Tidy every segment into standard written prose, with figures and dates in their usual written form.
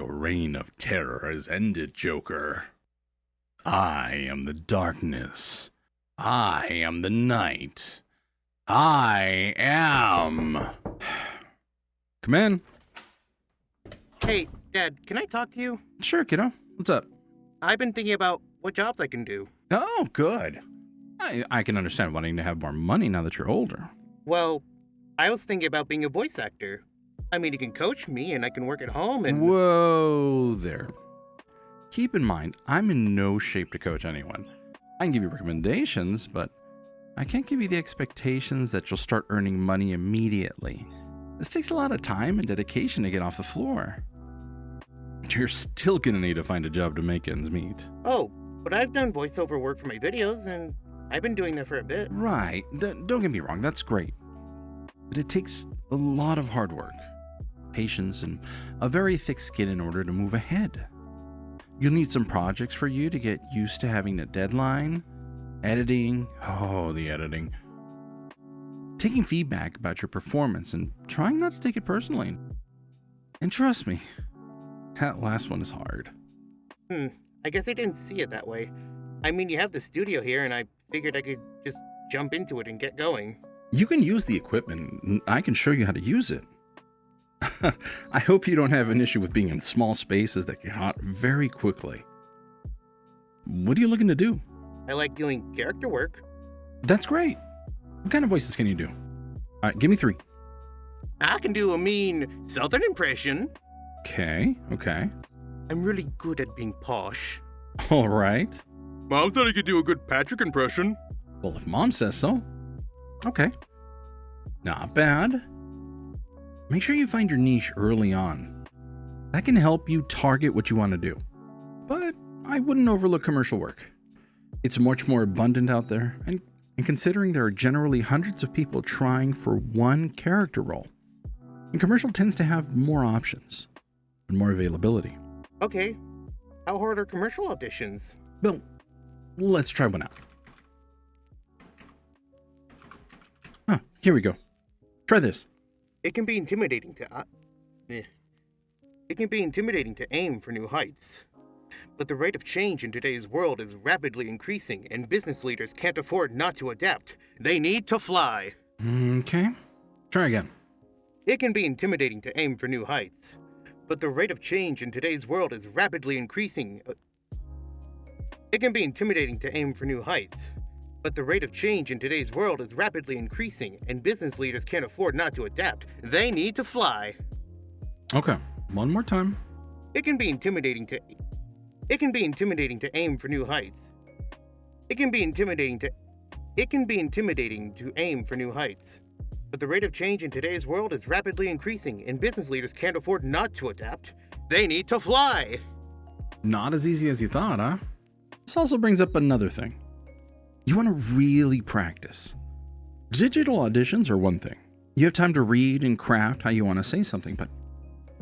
Your reign of terror has ended, Joker. I am the darkness. I am the night. I am... Come in. Hey, Dad, can I talk to you? Sure, kiddo. What's up? I've been thinking about what jobs I can do. Oh, good. I can understand wanting to have more money now that you're older. Well, I was thinking about being a voice actor. I mean, you can coach me and I can work at home and... Whoa there. Keep in mind, I'm in no shape to coach anyone. I can give you recommendations, but I can't give you the expectations that you'll start earning money immediately. This takes a lot of time and dedication to get off the floor. You're still gonna need to find a job to make ends meet. Oh, but I've done voiceover work for my videos and I've been doing that for a bit. Right. Don't get me wrong, that's great. But it takes a lot of hard work, patience, and a very thick skin in order to move ahead. You'll need some projects for you to get used to having a deadline, editing, the editing, taking feedback about your performance and trying not to take it personally. And trust me, that last one is hard. I guess I didn't see it that way. I mean, you have the studio here and I figured I could just jump into it and get going. You can use the equipment, and I can show you how to use it. I hope you don't have an issue with being in small spaces that get hot very quickly. What are you looking to do? I like doing character work. That's great. What kind of voices can you do? All right, give me 3. I can do a mean southern impression. Okay. I'm really good at being posh. All right. Mom said I could do a good Patrick impression. Well, if Mom says so. Okay. Not bad. Make sure you find your niche early on. That can help you target what you want to do. But I wouldn't overlook commercial work. It's much more abundant out there, and considering there are generally hundreds of people trying for one character role, and commercial tends to have more options and more availability. Okay. How hard are commercial auditions? Well, let's try one out. Here we go. Try this. It can be intimidating to aim for new heights. But the rate of change in today's world is rapidly increasing, and business leaders can't afford not to adapt. They need to fly. Okay. Try again. It can be intimidating to aim for new heights. But the rate of change in today's world is rapidly increasing. It can be intimidating to aim for new heights. But the rate of change in today's world is rapidly increasing, and business leaders can't afford not to adapt. They need to fly. Okay, one more time. It can be intimidating to aim for new heights. It can be intimidating to aim for new heights. But the rate of change in today's world is rapidly increasing, and business leaders can't afford not to adapt. They need to fly. Not as easy as you thought, huh? This also brings up another thing. You want to really practice. Digital auditions are one thing. You have time to read and craft how you want to say something, but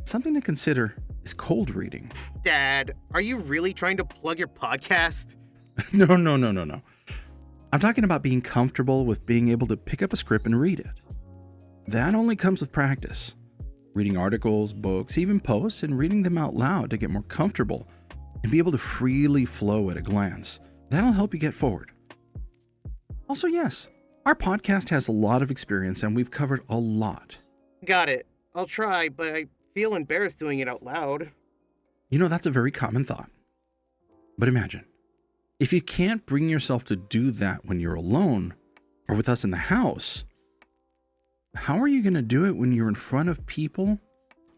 something to consider is cold reading. Dad, are you really trying to plug your podcast? No. I'm talking about being comfortable with being able to pick up a script and read it. That only comes with practice. Reading articles, books, even posts, and reading them out loud to get more comfortable and be able to freely flow at a glance. That'll help you get forward. Also, yes, our podcast has a lot of experience and we've covered a lot. Got it. I'll try, but I feel embarrassed doing it out loud. You know, that's a very common thought. But imagine, if you can't bring yourself to do that when you're alone or with us in the house, how are you going to do it when you're in front of people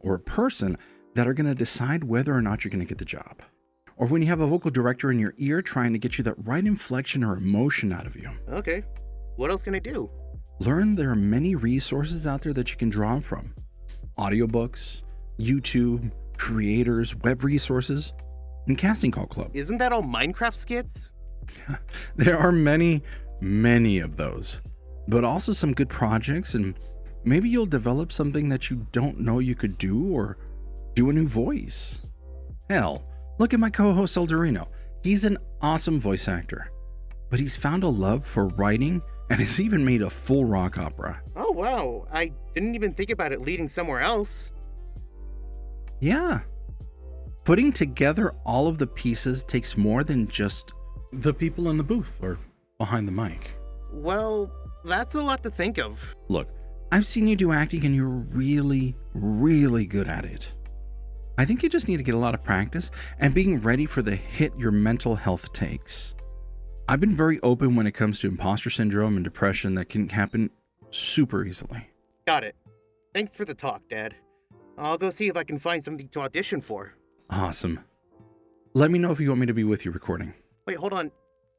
or a person that are going to decide whether or not you're going to get the job? Or when you have a vocal director in your ear trying to get you that right inflection or emotion out of you. Okay. What else can I do? Learn there are many resources out there that you can draw from. Audiobooks, YouTube, creators, web resources, and casting call club. Isn't that all Minecraft skits? There are many of those, but also some good projects, and maybe you'll develop something that you don't know you could do, or do a new voice. Hell, look at my co-host Eldurrino. He's an awesome voice actor, but he's found a love for writing and has even made a full rock opera. Oh wow, I didn't even think about it leading somewhere else. Yeah, putting together all of the pieces takes more than just the people in the booth or behind the mic. Well, that's a lot to think of. Look, I've seen you do acting and you're really, really good at it. I think you just need to get a lot of practice and being ready for the hit your mental health takes. I've been very open when it comes to imposter syndrome and depression that can happen super easily. Got it. Thanks for the talk, Dad. I'll go see if I can find something to audition for. Awesome. Let me know if you want me to be with you recording. Wait, hold on.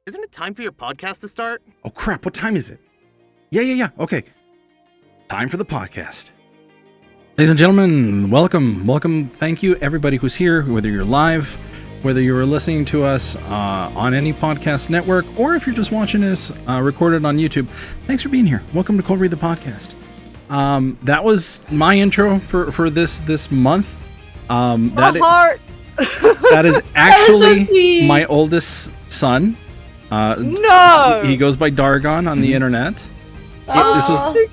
Isn't it time for your podcast to start? Oh crap, what time is it? Yeah. Okay. Time for the podcast. Ladies and gentlemen, welcome. Thank you everybody who's here, whether you're live, whether you're listening to us on any podcast network, or if you're just watching us recorded on YouTube. Thanks for being here. Welcome to Cold Read the Podcast. That was my intro for this month. Heart. That is actually my oldest son. No! He goes by Dargon on the internet.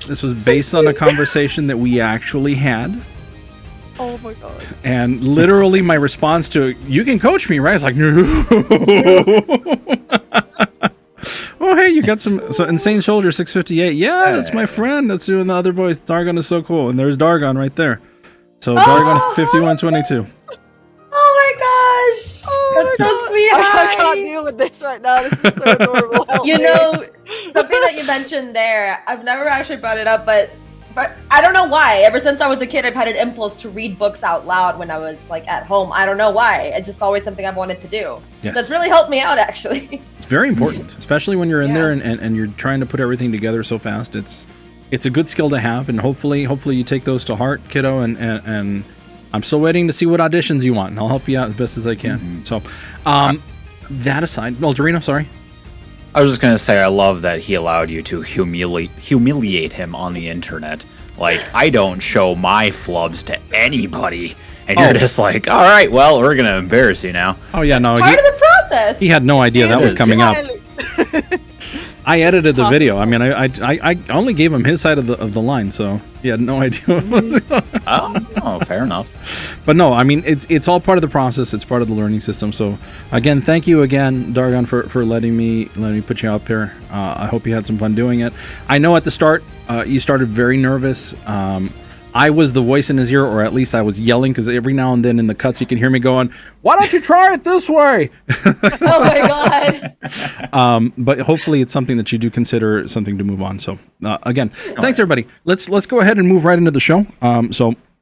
This was based on a conversation that we actually had. Oh my god. And literally my response to it, you can coach me, right? It's like, no. Oh, hey, you got so Insane Soldier 658. Yeah, that's my friend. That's doing the other voice. Dargon is so cool. And there's Dargon right there. So Dargon 5122. Oh my gosh! That's so sweet. I can't deal with this right now. This is so adorable. You know, something that you mentioned there, I've never actually brought it up, but I don't know why. Ever since I was a kid, I've had an impulse to read books out loud when I was like at home. I don't know why. It's just always something I've wanted to do. Yes. So it's really helped me out, actually. It's very important, especially when you're in there and you're trying to put everything together so fast. It's a good skill to have, and hopefully you take those to heart, kiddo, and I'm still waiting to see what auditions you want, and I'll help you out as best as I can. Mm-hmm. So, that aside, Eldurrino, sorry. I was just going to say, I love that he allowed you to humiliate him on the internet. Like, I don't show my flubs to anybody, and you're just like, all right, well, we're going to embarrass you now. Oh, yeah, no. Part of the process. He had no idea that was coming up. I edited the video. I mean, I only gave him his side of the line, so he had no idea what was going on. Oh, fair enough. But no, I mean, it's all part of the process. It's part of the learning system. So again, thank you again, Dargon, for letting me put you up here. I hope you had some fun doing it. I know at the start you started very nervous. I was the voice in his ear, or at least I was yelling, because every now and then in the cuts you can hear me going, "Why don't you try it this way?" Oh my god! But hopefully it's something that you do consider something to move on. So again, thanks everybody. Let's go ahead and move right into the show.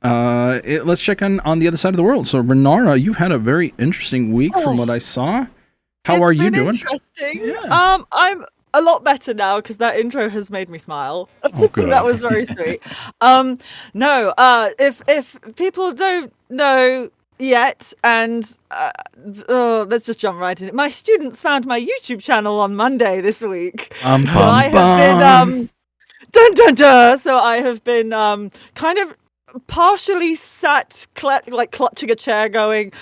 Let's check on the other side of the world. So Renara, you had a very interesting week from what I saw. How are you doing? Interesting. Yeah. I'm a lot better now because that intro has made me smile. Oh, good. That was very sweet. If people don't know yet, and let's just jump right in it. My students found my YouTube channel on Monday this week. So I have been So I have been kind of partially sat clutching a chair going,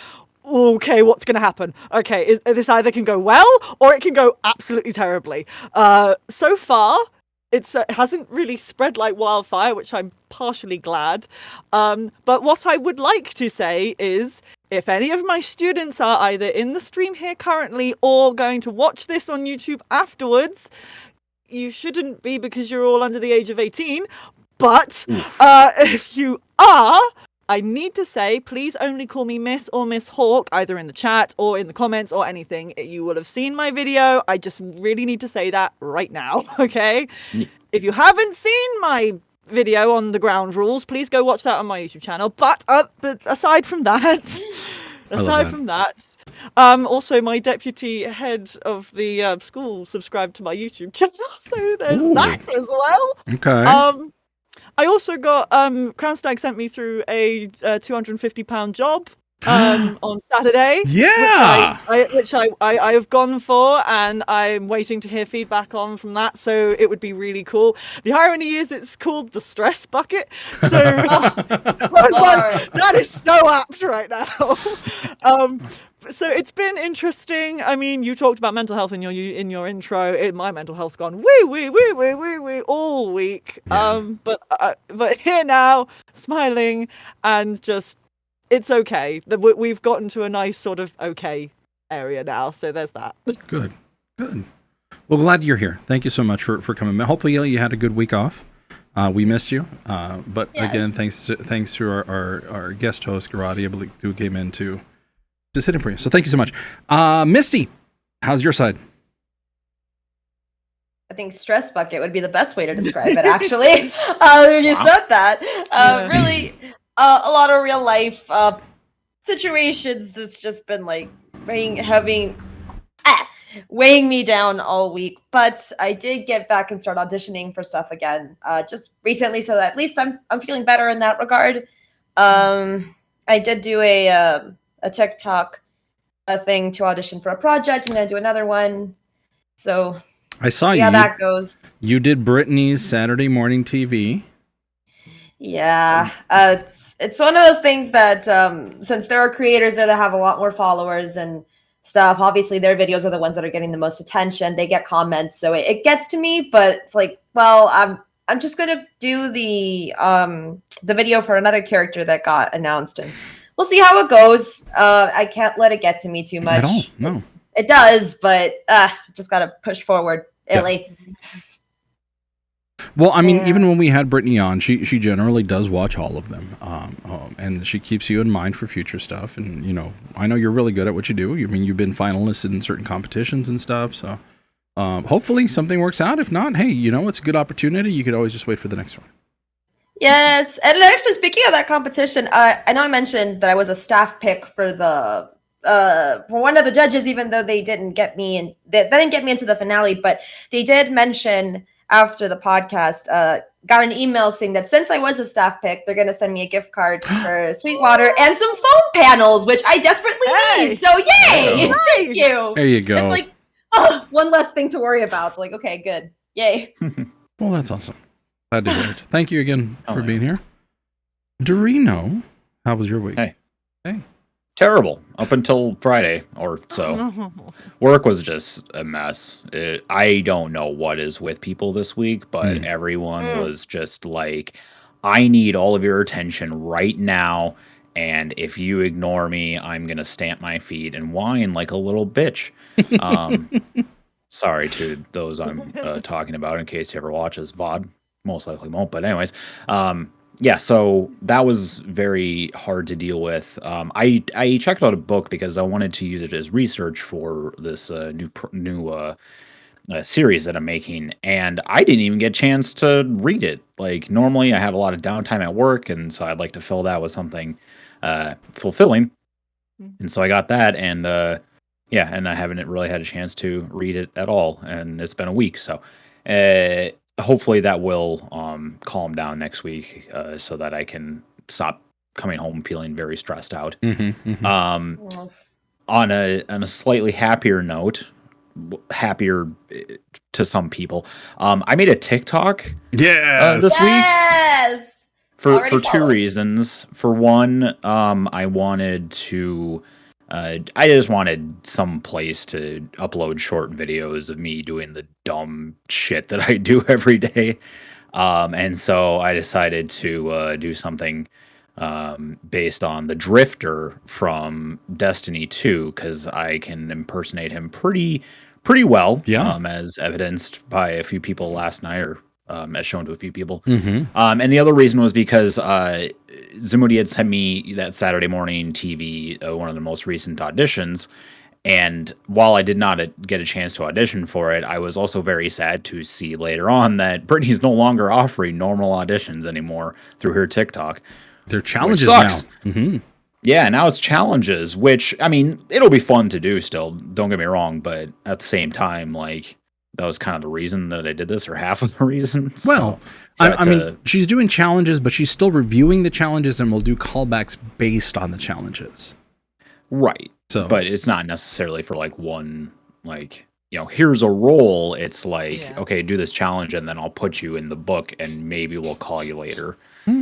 okay, what's going to happen? Okay, this either can go well or it can go absolutely terribly. So far, it hasn't really spread like wildfire, which I'm partially glad. But what I would like to say is, if any of my students are either in the stream here currently or going to watch this on YouTube afterwards, you shouldn't be because you're all under the age of 18. But if you are, I need to say, please only call me Miss or Miss Hawke, either in the chat or in the comments or anything. You will have seen my video. I just really need to say that right now, okay? Yeah. If you haven't seen my video on the ground rules, please go watch that on my YouTube channel. But aside from that, also my deputy head of the school subscribed to my YouTube channel, so there's that as well. Okay. I also got Crownstag sent me through a £250 job on Saturday. Yeah, which I have gone for, and I'm waiting to hear feedback on from that. So it would be really cool. The irony is, it's called the stress bucket. So that is so apt right now. So it's been interesting. I mean, you talked about mental health in your intro. My mental health's gone wee all week. Yeah. But here now, smiling and just it's okay. We've gotten to a nice sort of okay area now, so there's that. Good. Well, glad you're here. Thank you so much for coming. Hopefully you had a good week off. We missed you, but Yes. again, thanks to our guest host Garati, who came in to sit in for you. So thank you so much. Misty, how's your side? I think stress bucket would be the best way to describe it, actually. You said that. Really, a lot of real life situations has just been like weighing me down all week. But I did get back and start auditioning for stuff again just recently, so that at least I'm feeling better in that regard. I did do a TikTok thing to audition for a project. I'm gonna do another one. So I saw see how that goes. You did Brittany's Saturday morning TV. Yeah, it's one of those things that since there are creators there that have a lot more followers and stuff, obviously their videos are the ones that are getting the most attention. They get comments, so it gets to me. But it's like, well, I'm just gonna do the video for another character that got announced, and we'll see how it goes. I can't let it get to me too much. At all, no. It does, but just gotta push forward, Ellie. Well, I mean, even when we had Brittany on, she generally does watch all of them, and she keeps you in mind for future stuff. And I know you're really good at what you do. I mean, you've been finalists in certain competitions and stuff. So hopefully something works out. If not, hey, it's a good opportunity. You could always just wait for the next one. Yes, and actually, speaking of that competition, I know I mentioned that I was a staff pick for the for one of the judges, even though they didn't get me in. They didn't get me into the finale, but they did mention after the podcast, got an email saying that since I was a staff pick, they're going to send me a gift card for Sweetwater and some foam panels, which I desperately need. So yay! Thank you. There you go. It's like one less thing to worry about. It's like, okay, good. Yay. Well, that's awesome. Glad to hear it. Thank you again for being here. Eldurrino, how was your week? Hey. Hey. Terrible up until Friday or so. Work was just a mess. I don't know what is with people this week, but everyone was just like, I need all of your attention right now. And if you ignore me, I'm going to stamp my feet and whine like a little bitch. Sorry to those I'm talking about in case you ever watch this VOD. Most likely won't, but anyways. Yeah, so that was very hard to deal with. I checked out a book because I wanted to use it as research for this new series that I'm making, and I didn't even get a chance to read it. Like, normally I have a lot of downtime at work, and so I'd like to fill that with something fulfilling. And so I got that, and and I haven't really had a chance to read it at all, and it's been a week, so hopefully that will calm down next week so that I can stop coming home feeling very stressed out. On a slightly happier note, happier to some people, I made a TikTok this week for two reasons. For one, I wanted to I just wanted some place to upload short videos of me doing the dumb shit that I do every day. And so I decided to do something based on the Drifter from Destiny 2, because I can impersonate him pretty well, as evidenced by a few people last night, or as shown to a few people. And the other reason was because Zamoody had sent me that Saturday morning TV, one of the most recent auditions. And while I did not get a chance to audition for it, I was also very sad to see later on that Brittany's no longer offering normal auditions anymore through her TikTok. They're challenges now. Yeah, now it's challenges, which, I mean, it'll be fun to do still, don't get me wrong, but at the same time, like, that was kind of the reason that I did this, or half of the reason. Well, I mean, she's doing challenges, but she's still reviewing the challenges and will do callbacks based on the challenges. Right. So, but it's not necessarily for like one, like, here's a role. It's like, okay, do this challenge and then I'll put you in the book and maybe we'll call you later,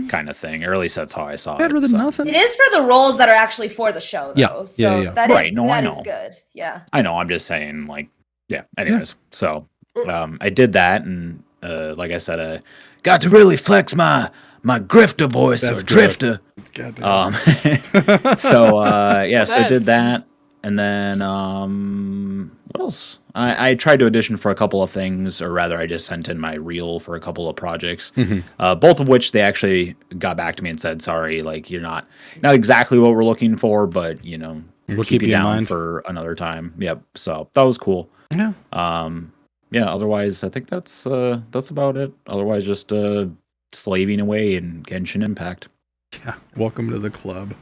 kind of thing. Or at least that's how I saw it. Better than nothing. It is for the roles that are actually for the show, though. Yeah. That right. Is, no, that I know. Is good. Yeah. I know. I'm just saying, like, anyways. So I did that, and like I said, got to really flex my my grifter voice That's or drifter. So I did that, and then what else? I tried to audition for a couple of things, or rather, I just sent in my reel for a couple of projects, both of which they actually got back to me and said, "Sorry, like you're not exactly what we're looking for, but we'll keep you down for another time." Yep. So that was cool. Yeah. Otherwise, I think that's about it. Otherwise, just slaving away in Genshin Impact. Yeah. Welcome to the club.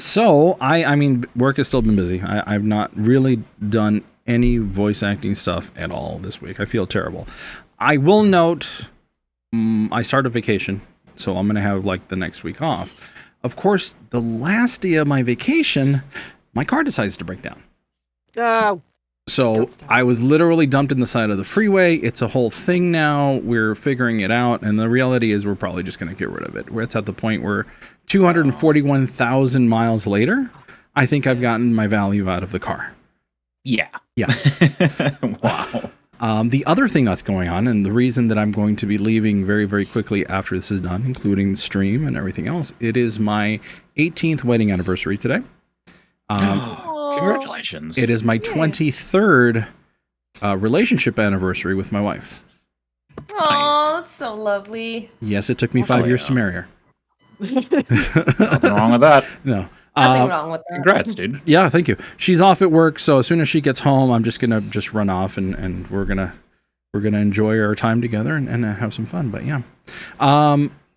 So I mean, work has still been busy. I've not really done any voice acting stuff at all this week. I feel terrible. I will note, I started vacation, so I'm going to have like the next week off. Of course, the last day of my vacation, my car decides to break down. So I was literally dumped in the side of the freeway. It's a whole thing now. We're figuring it out. And the reality is we're probably just going to get rid of it. It's at the point where 241,000 miles later, I think I've gotten my value out of the car. Yeah. Wow. The other thing that's going on, and the reason that I'm going to be leaving very, very quickly after this is done, including the stream and everything else, it is my 18th wedding anniversary today. Congratulations. It is my 23rd relationship anniversary with my wife. Oh, that's so lovely. Yes, it took me 5 years to marry her. Nothing wrong with that. No. Nothing wrong with that. Congrats, dude. Yeah, thank you. She's off at work, so as soon as she gets home, I'm just gonna run off and we're gonna enjoy our time together and have some fun. But yeah.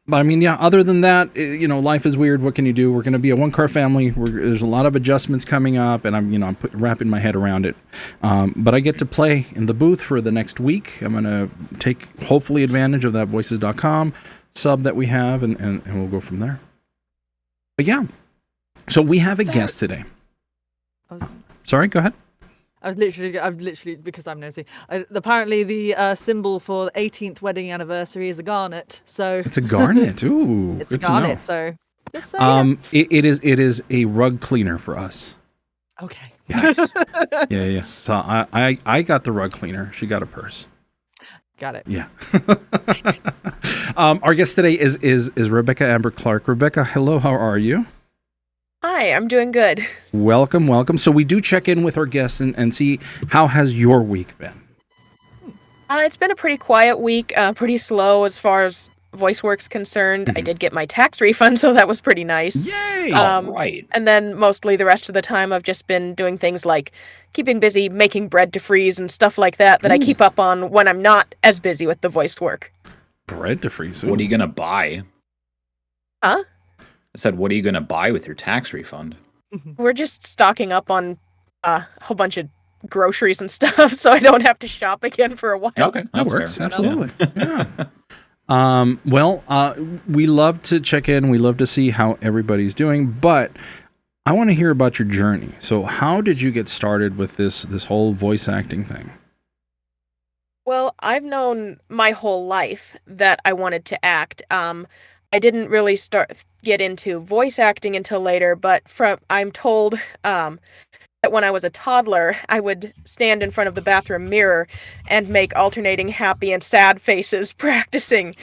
But I mean, yeah, other than that, life is weird. What can you do? We're going to be a one-car family. There's a lot of adjustments coming up, and I'm wrapping my head around it. But I get to play in the booth for the next week. I'm going to take, hopefully, advantage of that voices.com sub that we have, and we'll go from there. But yeah, so we have a guest today. Sorry, go ahead. I've literally, because I'm nosy. Apparently, the symbol for the 18th wedding anniversary is a garnet. So it's a garnet. Ooh, it's a garnet. So just it is a rug cleaner for us. Okay. Nice. Yeah. So I got the rug cleaner. She got a purse. Got it. Yeah. Our guest today is Rebekah Amber Clark. Rebekah, hello. How are you? Hi, I'm doing good. Welcome. So we do check in with our guests and see how has your week been? It's been a pretty quiet week, pretty slow as far as voice work's concerned. Mm-hmm. I did get my tax refund, so that was pretty nice. Yay! Right. And then mostly the rest of the time I've just been doing things like keeping busy, making bread to freeze and stuff like that I keep up on when I'm not as busy with the voice work. Bread to freeze? What are you going to buy? Huh? I said, what are you going to buy with your tax refund? We're just stocking up on a whole bunch of groceries and stuff, so I don't have to shop again for a while. Okay, that works. Fair. Absolutely. Yeah. We love to check in. We love to see how everybody's doing, but I want to hear about your journey. So how did you get started with this whole voice acting thing? Well, I've known my whole life that I wanted to act. I didn't really get into voice acting until later, but I'm told that when I was a toddler, I would stand in front of the bathroom mirror and make alternating happy and sad faces practicing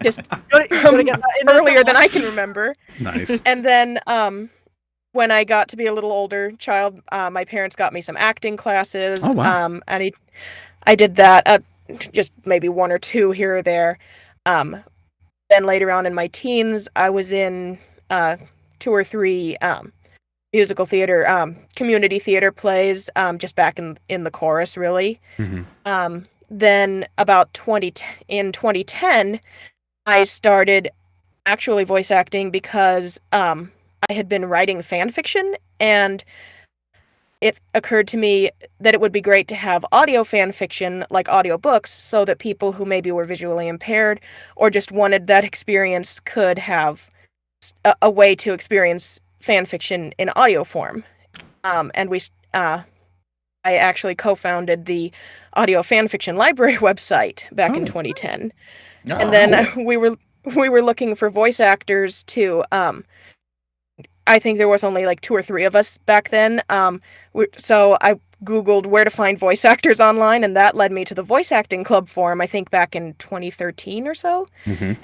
just earlier than I can remember. Nice. And then when I got to be a little older child, my parents got me some acting classes. Oh, wow. And I did that, just maybe one or two here or there. Then later on in my teens, I was in 2 or 3 musical theater, community theater plays, just back in the chorus, really. Mm-hmm. Then about in 2010, I started actually voice acting because I had been writing fan fiction, and it occurred to me that it would be great to have audio fan fiction, like audiobooks, so that people who maybe were visually impaired or just wanted that experience could have a way to experience fan fiction in audio form. And I actually co-founded the Audio Fanfiction Library website back in 2010. And then we were looking for voice actors to I think there was only like 2 or 3 of us back then. So I Googled where to find voice actors online, and that led me to the Voice Acting Club forum, I think back in 2013 or so.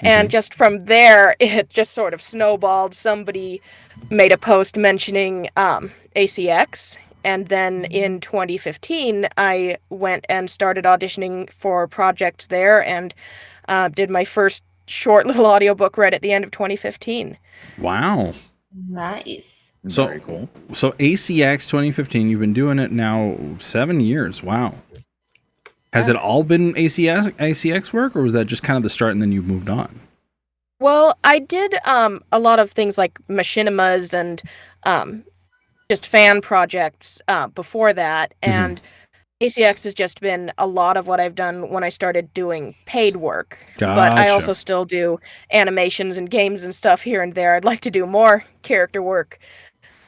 And just from there, it just sort of snowballed. Somebody made a post mentioning ACX, and then in 2015, I went and started auditioning for projects there, and did my first short little audiobook right at the end of 2015. Wow. Nice. So, Very cool. So ACX 2015, you've been doing it now 7 years. Wow. Has it all been ACX work, or was that just kind of the start and then you moved on? Well, I did a lot of things like machinimas and just fan projects before that, and ACX has just been a lot of what I've done when I started doing paid work. But I also still do animations and games and stuff here and there. I'd like to do more character work.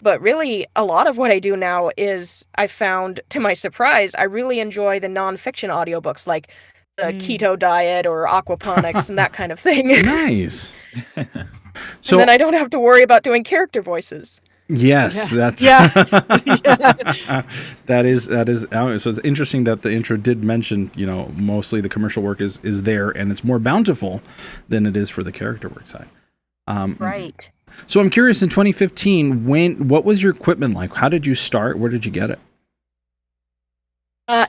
But really, a lot of what I do now is, I found, to my surprise, I really enjoy the nonfiction audiobooks, like the keto diet or aquaponics and that kind of thing. Nice. So and then I don't have to worry about doing character voices. Yes, that's that is. So it's interesting that the intro did mention, mostly the commercial work is there, and it's more bountiful than it is for the character work side. Right. So I'm curious, in 2015, what was your equipment like? How did you start? Where did you get it?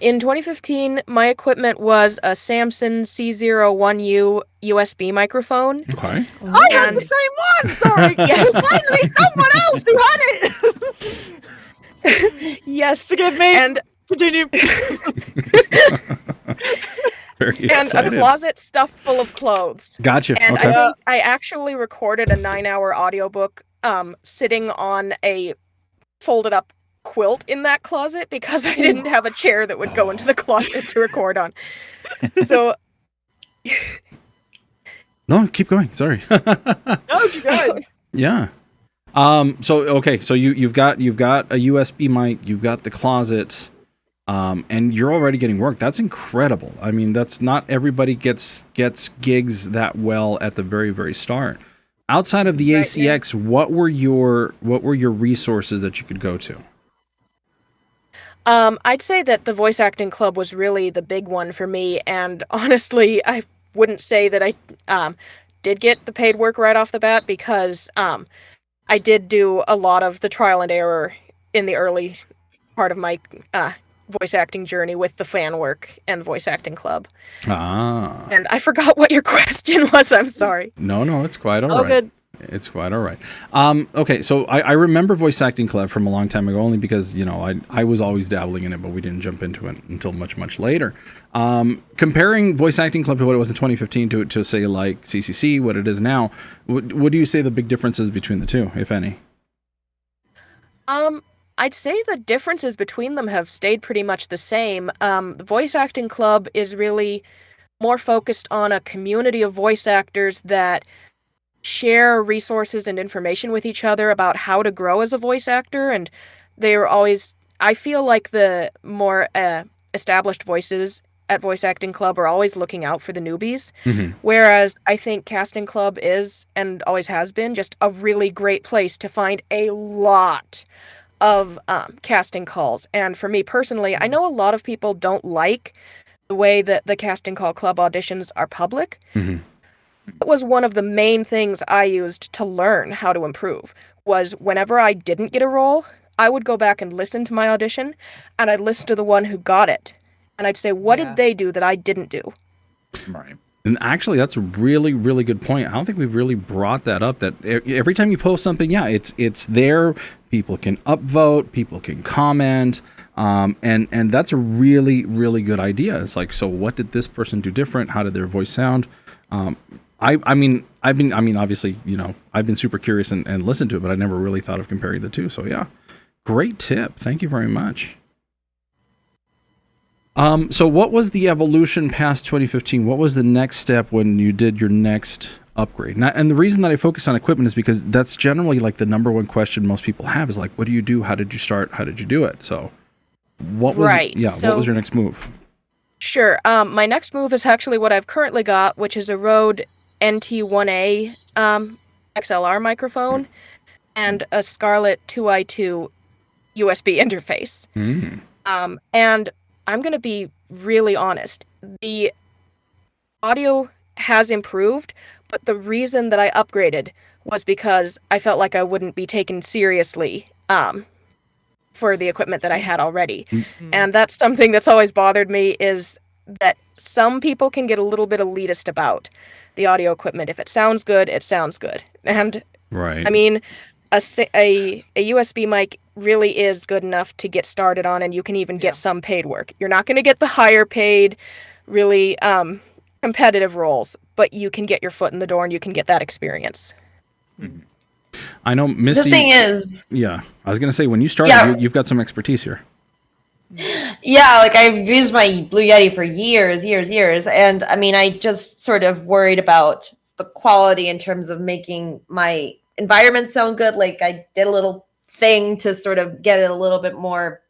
In 2015, my equipment was a Samson C01U USB microphone. Okay. I had the same one. Sorry. Yes. Finally, someone else who had it. Yes. Forgive me. And continue. And a closet stuffed full of clothes. Gotcha. And okay. I think I actually recorded a 9-hour audiobook sitting on a folded up quilt in that closet because I didn't have a chair that would go into the closet to record on. So no, keep going. Sorry. No, keep going. Yeah. So you've got a USB mic, you've got the closet, and you're already getting work. That's incredible. I mean, that's not everybody gets gigs that well at the very, very start. Outside of the ACX, what were your resources that you could go to? I'd say that the Voice Acting Club was really the big one for me, and honestly, I wouldn't say that I did get the paid work right off the bat, because I did do a lot of the trial and error in the early part of my voice acting journey with the fan work and Voice Acting Club. And I forgot what your question was. I'm sorry. No, it's quite all right. Good. It's quite all right. Okay, so I remember Voice Acting Club from a long time ago, only because, I was always dabbling in it, but we didn't jump into it until much, much later. Comparing Voice Acting Club to what it was in 2015 to say, like, CCC, what it is now, what do you say the big differences between the two, if any? I'd say the differences between them have stayed pretty much the same. The Voice Acting Club is really more focused on a community of voice actors that share resources and information with each other about how to grow as a voice actor, and they're always, I feel like the more established voices at Voice Acting Club are always looking out for the newbies, whereas I think Casting Club is, and always has been, just a really great place to find a lot of casting calls. And for me personally, I know a lot of people don't like the way that the Casting Call Club auditions are public. That was one of the main things I used to learn how to improve, was whenever I didn't get a role, I would go back and listen to my audition, and I'd listen to the one who got it, and I'd say, what did they do that I didn't do? Right. And actually, that's a really, really good point. I don't think we've really brought that up, that every time you post something, it's there. People can upvote, people can comment, and that's a really, really good idea. It's like, so what did this person do different? How did their voice sound? I mean, obviously, I've been super curious and listened to it, but I never really thought of comparing the two. So yeah, great tip. Thank you very much. So what was the evolution past 2015? What was the next step when you did your next upgrade? And the reason that I focus on equipment is because that's generally like the number one question most people have is like, what do you do? How did you start? How did you do it? So what was, what was your next move? Sure. My next move is actually what I've currently got, which is a Rode NT1A XLR microphone. and a Scarlett 2i2 USB interface. And I'm going to be really honest. The audio has improved, but the reason that I upgraded was because I felt like I wouldn't be taken seriously for the equipment that I had already. And that's something that's always bothered me, is that some people can get a little bit elitist about the audio equipment. If it sounds good, it sounds good. And I mean, a USB mic really is good enough to get started on, and you can even get some paid work. You're not going to get the higher paid, really competitive roles, but you can get your foot in the door and you can get that experience. I know, Misty. The thing is, I was going to say, when you started, you've got some expertise here. Yeah, like I've used my Blue Yeti for years, and I mean, I just sort of worried about the quality in terms of making my environment sound good. Like I did a little thing to sort of get it a little bit more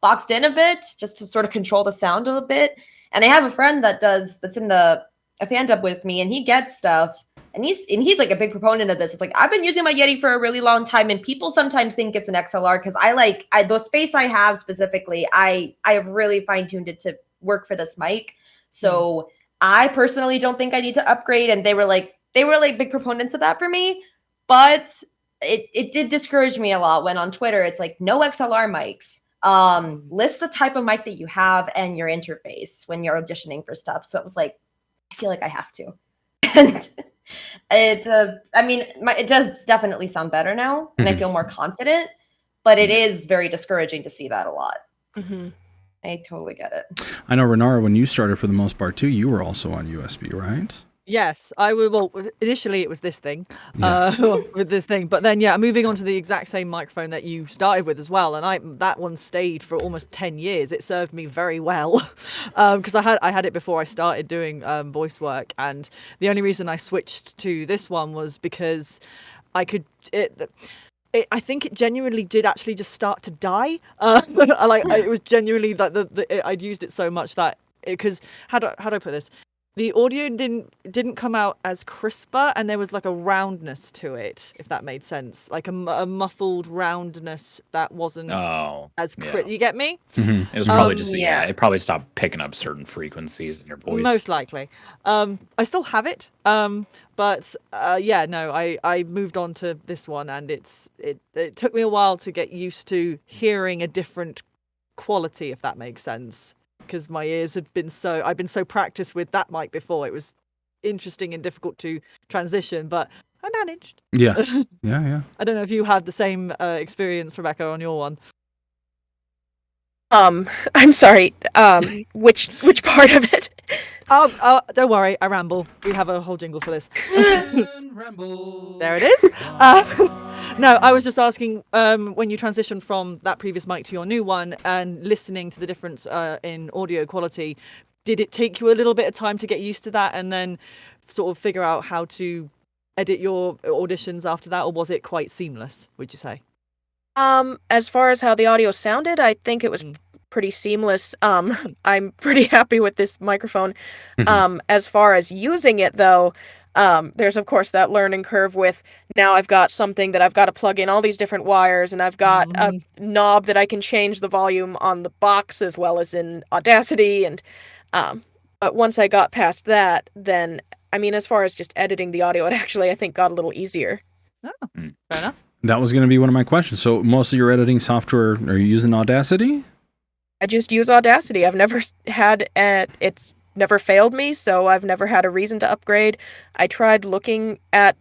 boxed in a bit, just to sort of control the sound a little bit. And I have a friend that's in a fan dub with me, and he gets stuff. And he's like a big proponent of this. It's like, I've been using my Yeti for a really long time, and people sometimes think it's an XLR because the space I have specifically, I have really fine-tuned it to work for this mic. So I personally don't think I need to upgrade, and they were like big proponents of that for me. But it did discourage me a lot when on Twitter it's like, no XLR mics. List the type of mic that you have and your interface when you're auditioning for stuff. So it was like, I feel like I have to. And it does definitely sound better now, and I feel more confident, but it is very discouraging to see that a lot. I totally get it. I know, Renara, when you started for the most part too, you were also on USB, right? Yes, I will. Well, initially it was this thing, with this thing, but then moving on to the exact same microphone that you started with as well, and that one stayed for almost 10 years. It served me very well, because I had it before I started doing voice work, and the only reason I switched to this one was because I could. I think it genuinely did actually just start to die. It was genuinely like I'd used it so much that because how do I put this? The audio didn't come out as crisper, and there was like a roundness to it, if that made sense, like a muffled roundness that wasn't as You get me? It was probably it probably stopped picking up certain frequencies in your voice. Most likely. I still have it, but I moved on to this one, and it took me a while to get used to hearing a different quality, if that makes sense. Because my ears I've been so practiced with that mic before, it was interesting and difficult to transition, but I managed. Yeah. I don't know if you had the same experience, Rebekah, on your one. I'm sorry. Which part of it? Don't worry, I ramble. We have a whole jingle for this. Ramble. There it is. No, I was just asking, when you transitioned from that previous mic to your new one and listening to the difference in audio quality, did it take you a little bit of time to get used to that and then sort of figure out how to edit your auditions after that, or was it quite seamless, would you say? As far as how the audio sounded, I think it was pretty seamless. I'm pretty happy with this microphone. As far as using it, though, there's of course that learning curve with now I've got something that I've got to plug in all these different wires, and I've got a knob that I can change the volume on the box as well as in Audacity, and but once I got past that, then I mean, as far as just editing the audio, it actually I think got a little easier. Fair enough. That was going to be one of my questions. So most of your editing software, are you using Audacity? I just use Audacity. I've never had it's never failed me, so I've never had a reason to upgrade. I tried looking at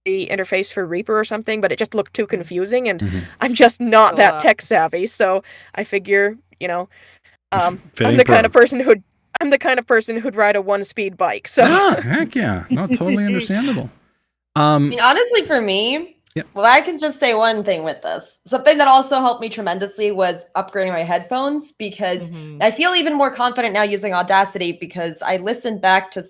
the interface for Reaper or something, but it just looked too confusing, and I'm just not that tech savvy. So I figure, I'm the kind of person who'd ride a 1-speed bike. So heck yeah, no, totally understandable. I mean, honestly, for me. Well, I can just say one thing with this. Something that also helped me tremendously was upgrading my headphones, because I feel even more confident now using Audacity, because I listened back to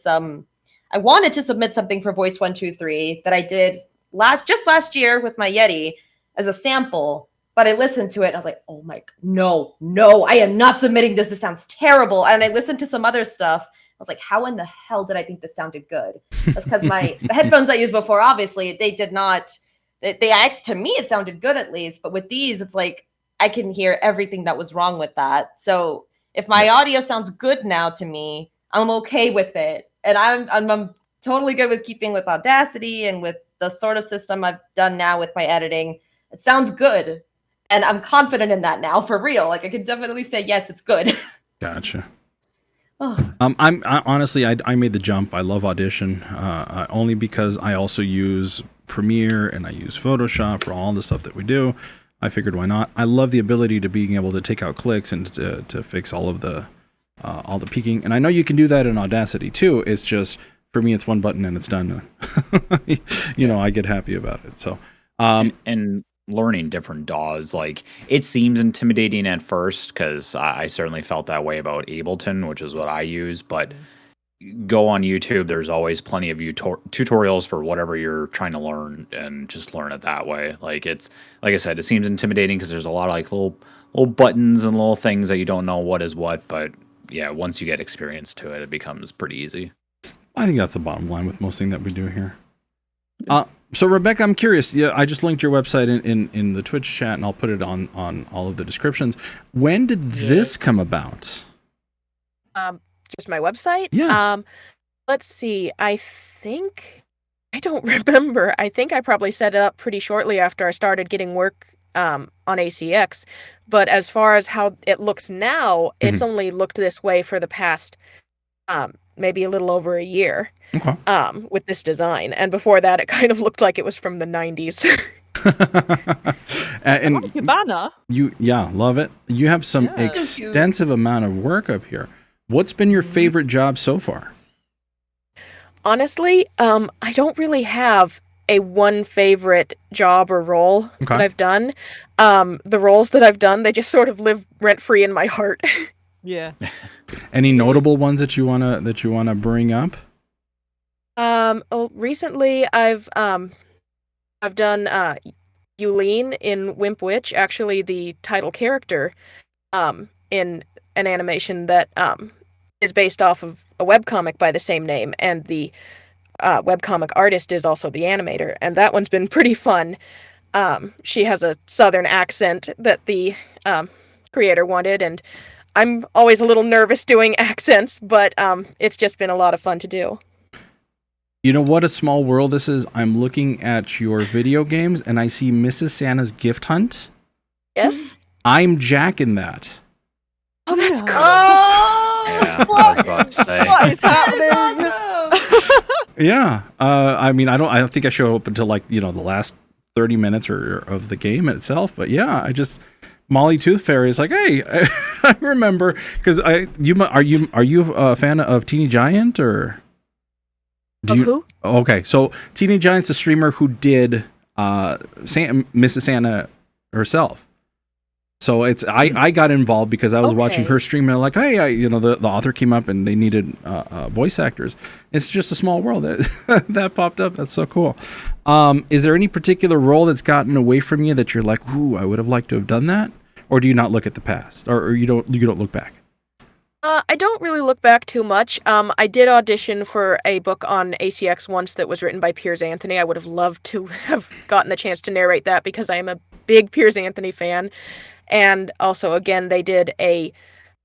I wanted to submit something for Voice 123 that I did last year with my Yeti as a sample, but I listened to it and I was like, oh my, no, I am not submitting this. This sounds terrible. And I listened to some other stuff. I was like, how in the hell did I think this sounded good? That's because the headphones I used before, obviously, they did not To me, it sounded good at least. But with these, it's like I can hear everything that was wrong with that. So if my audio sounds good now to me, I'm okay with it, and I'm totally good with keeping with Audacity and with the sort of system I've done now with my editing. It sounds good, and I'm confident in that now for real. Like I can definitely say yes, it's good. Gotcha. Oh. Honestly, I made the jump. I love Audition only because I also use Premiere and I use Photoshop for all the stuff that we do. I figured why not. I love the ability to being able to take out clicks and to fix all the peaking. And I know you can do that in Audacity too. It's just for me, it's one button and it's done. I get happy about it. So and learning different DAWs, like it seems intimidating at first because I certainly felt that way about Ableton, which is what I use, but go on YouTube, there's always plenty of tutorials for whatever you're trying to learn, and just learn it that way. Like it's, like I said, it seems intimidating because there's a lot of like little buttons and little things that you don't know what is what, but yeah, once you get experience to it, it becomes pretty easy. I think that's the bottom line with most thing that we do here. So Rebekah, I'm curious. Yeah, I just linked your website in the Twitch chat, and I'll put it on all of the descriptions. When did this come about? Just my website? Yeah. Let's see. I don't remember. I think I probably set it up pretty shortly after I started getting work on ACX. But as far as how it looks now, it's only looked this way for the past maybe a little over a year. Okay. With this design. And before that, it kind of looked like it was from the 90s. And your banner. Love it. You have some extensive amount of work up here. What's been your favorite job so far? Honestly, I don't really have a one favorite job or role that I've done. The roles that I've done, they just sort of live rent-free in my heart. Yeah. Any notable ones that you wanna bring up? Recently I've done Yulene in Wimp Witch, actually the title character, in an animation that is based off of a webcomic by the same name, and the webcomic artist is also the animator, and that one's been pretty fun. She has a southern accent that the creator wanted, and I'm always a little nervous doing accents, but it's just been a lot of fun to do. You know what a small world this is? I'm looking at your video games and I see Mrs. Santa's Gift Hunt. Yes? I'm Jack in that. Oh, that's cool. Oh, Yeah, I was about to say. What is that happening? is awesome. Yeah. I mean, I don't think I show up until like, the last 30 minutes or of the game itself, but yeah, Molly Tooth Fairy is like, hey, I remember, because are you a fan of Teeny Giant or? Who? Okay, so Teeny Giant's a streamer who did Mrs. Santa herself. So I got involved because I was watching her stream and like, hey, the author came up and they needed voice actors. It's just a small world that popped up. That's so cool. Is there any particular role that's gotten away from you that you're like, ooh, I would have liked to have done that? Or do you not look at the past, or you don't look back? I don't really look back too much. I did audition for a book on ACX once that was written by Piers Anthony. I would have loved to have gotten the chance to narrate that because I am a big Piers Anthony fan. And also, again, they did a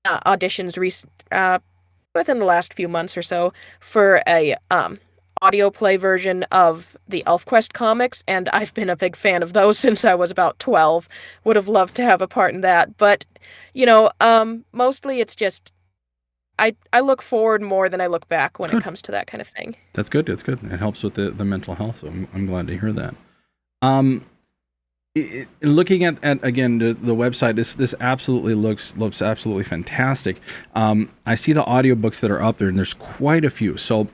auditions within the last few months or so for a audio play version of the ElfQuest comics, and I've been a big fan of those since I was about 12. Would have loved to have a part in that, but mostly it's just I look forward more than I look back when it comes to that kind of thing. That's good. That's good. It helps with the mental health. So I'm glad to hear that. Looking at again the website, this absolutely looks absolutely fantastic. I see the audiobooks that are up there, and there's quite a few. So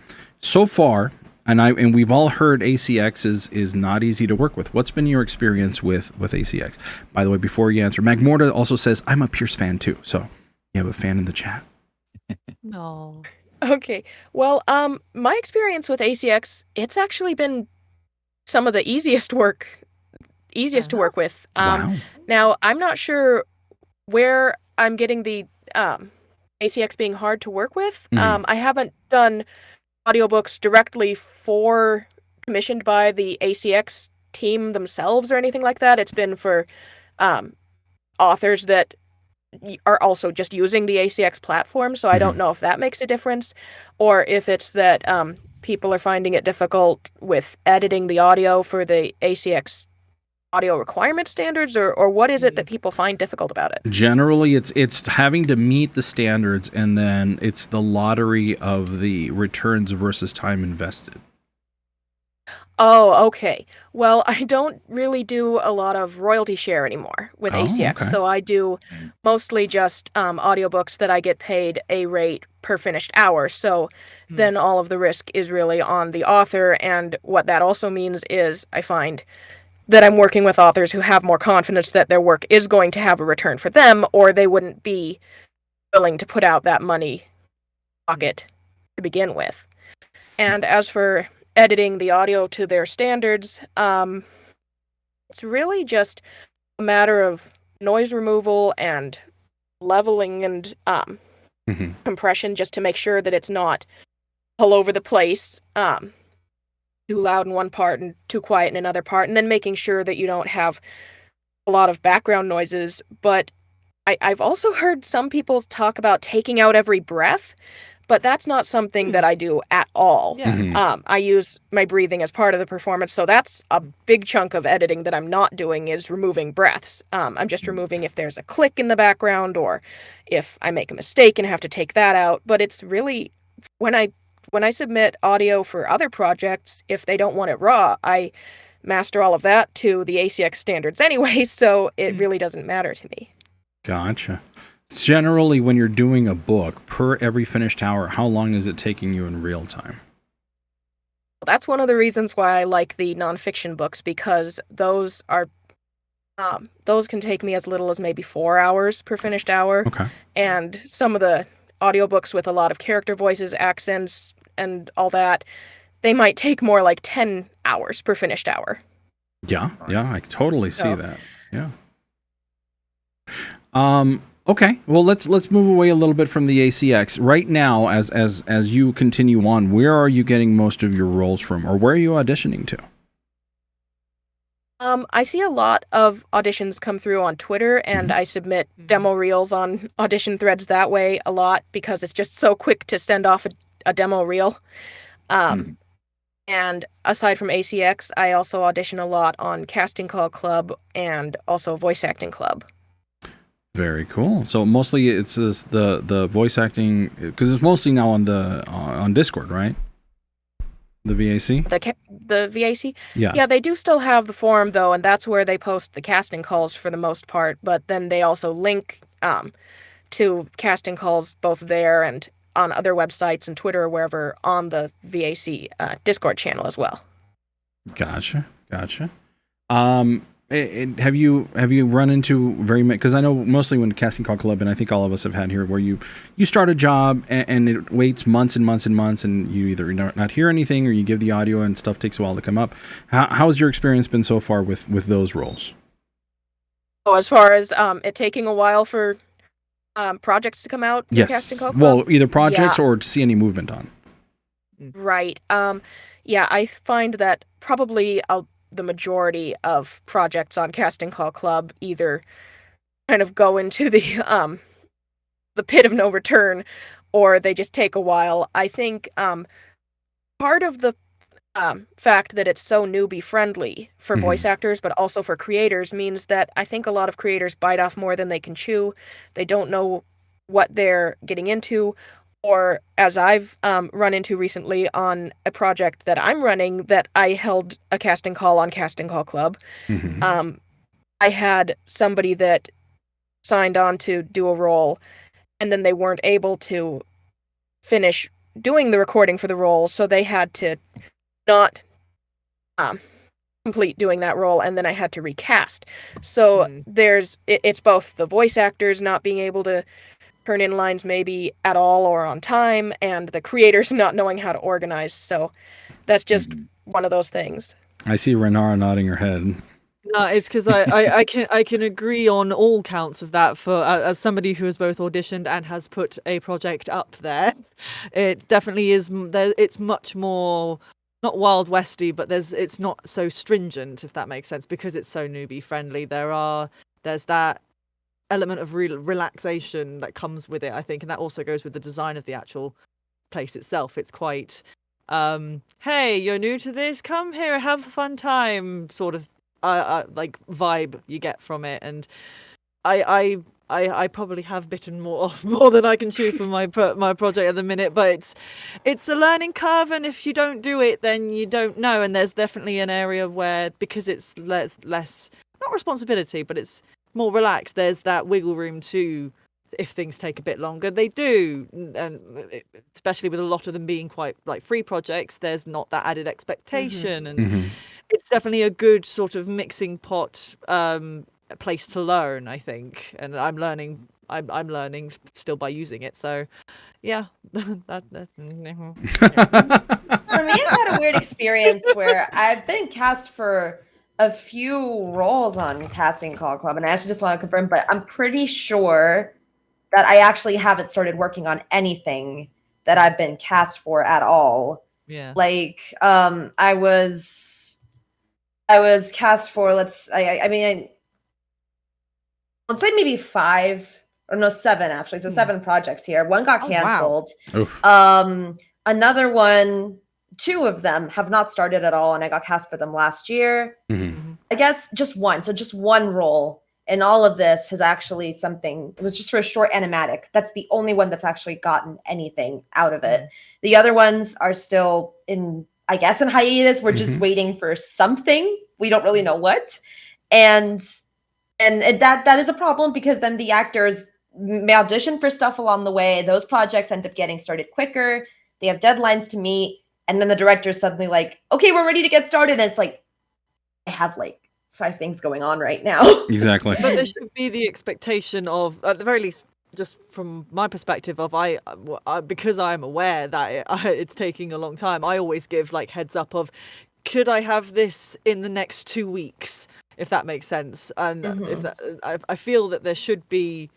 far, and we've all heard ACX is not easy to work with. What's been your experience with ACX? By the way, before you answer, Magmorta also says I'm a Pierce fan too. So you have a fan in the chat. No. Okay. Well, my experience with ACX, it's actually been some of the easiest to work with. Wow. Now, I'm not sure where I'm getting the ACX being hard to work with. I haven't done audiobooks directly commissioned by the ACX team themselves or anything like that. It's been for authors that are also just using the ACX platform, so I don't know if that makes a difference, or if it's that people are finding it difficult with editing the audio for the ACX audio requirement standards, or what is it that people find difficult about it? Generally, it's having to meet the standards, and then it's the lottery of the returns versus time invested. Oh, okay. Well, I don't really do a lot of royalty share anymore with ACX, okay. so I do mostly just audiobooks that I get paid a rate per finished hour, so then all of the risk is really on the author, and what that also means is I find that I'm working with authors who have more confidence that their work is going to have a return for them, or they wouldn't be willing to put out that money pocket to begin with. And as for editing the audio to their standards, it's really just a matter of noise removal and leveling and compression, just to make sure that it's not all over the place, too loud in one part and too quiet in another part, and then making sure that you don't have a lot of background noises. But I've also heard some people talk about taking out every breath, but that's not something that I do at all. I use my breathing as part of the performance, so that's a big chunk of editing that I'm not doing, is removing breaths. I'm just removing if there's a click in the background, or if I make a mistake and have to take that out. But it's really, when I submit audio for other projects, if they don't want it raw, I master all of that to the ACX standards anyway, so it really doesn't matter to me. Gotcha. Generally, when you're doing a book, per every finished hour, how long is it taking you in real time? That's one of the reasons why I like the nonfiction books, because those can take me as little as maybe 4 hours per finished hour. Okay. And some of the audiobooks with a lot of character voices, accents, and all that, they might take more like 10 hours per finished hour. Yeah, I totally see that. Yeah. Okay, well, let's move away a little bit from the ACX. Right now, as you continue on, where are you getting most of your roles from, or where are you auditioning to? I see a lot of auditions come through on Twitter, and I submit demo reels on audition threads that way a lot, because it's just so quick to send off a demo reel. And aside from ACX, I also audition a lot on Casting Call Club and also Voice Acting Club. Very cool. So mostly it's the voice acting, because it's mostly now on Discord, right? The VAC? The VAC? Yeah. Yeah, they do still have the forum, though, and that's where they post the casting calls for the most part, but then they also link to casting calls both there and on other websites and Twitter or wherever on the VAC Discord channel as well. Gotcha. Have you run into very many, because I know mostly when Casting Call Club, and I think all of us have had here, where you start a job and it waits months and months and months, and you either not hear anything, or you give the audio and stuff takes a while to come up. How's your experience been so far with those roles? Oh, as far as it taking a while for projects to come out? Yes. Casting Call Club? Well, either projects or to see any movement on. Right. Yeah, I find that probably the majority of projects on Casting Call Club either kind of go into the pit of no return, or they just take a while. I think part of the fact that it's so newbie friendly for voice actors, but also for creators, means that I think a lot of creators bite off more than they can chew. They don't know what they're getting into. Or, as I've run into recently on a project that I'm running, that I held a casting call on Casting Call Club. I had somebody that signed on to do a role, and then they weren't able to finish doing the recording for the role, so they had to not complete doing that role, and then I had to recast. So it's both the voice actors not being able to turn in lines maybe at all or on time, and the creators not knowing how to organize. So that's just one of those things. I see Renara nodding her head. No, it's because I can agree on all counts of that. For as somebody who has both auditioned and has put a project up there, it definitely is. It's much more not Wild Westy, but it's not so stringent, if that makes sense, because it's so newbie friendly. There's that element of relaxation that comes with it, I think, and that also goes with the design of the actual place itself. It's quite hey, you're new to this, come here, have a fun time sort of like vibe you get from it. And I probably have bitten more than I can chew for my project at the minute, but it's a learning curve, and if you don't do it, then you don't know. And there's definitely an area where, because it's less not responsibility, but it's more relaxed, there's that wiggle room too. If things take a bit longer, they do, and especially with a lot of them being quite like free projects, there's not that added expectation, and it's definitely a good sort of mixing pot place to learn, I think. And I'm learning still by using it, so yeah. That's For me, I've had a weird experience where I've been cast for a few roles on Casting Call Club, and I actually just want to confirm, but I'm pretty sure that I actually haven't started working on anything that I've been cast for at all. Yeah. Like, I was cast for, let's say maybe 5 or no, 7 actually. So 7 projects here. One got canceled. Wow. Another one, 2 of them have not started at all, and I got cast for them last year. I guess just one. So just one role. And all of this has actually it was just for a short animatic. That's the only one that's actually gotten anything out of it. The other ones are still in hiatus. We're just waiting for something. We don't really know what. And that is a problem, because then the actors may audition for stuff along the way. Those projects end up getting started quicker. They have deadlines to meet. And then the director's suddenly like, okay, we're ready to get started. And it's like, I have like 5 things going on right now. Exactly. But there should be the expectation of, at the very least, just from my perspective of because I'm aware that it's taking a long time, I always give like heads up of, could I have this in the next 2 weeks, if that makes sense. And I feel that there should be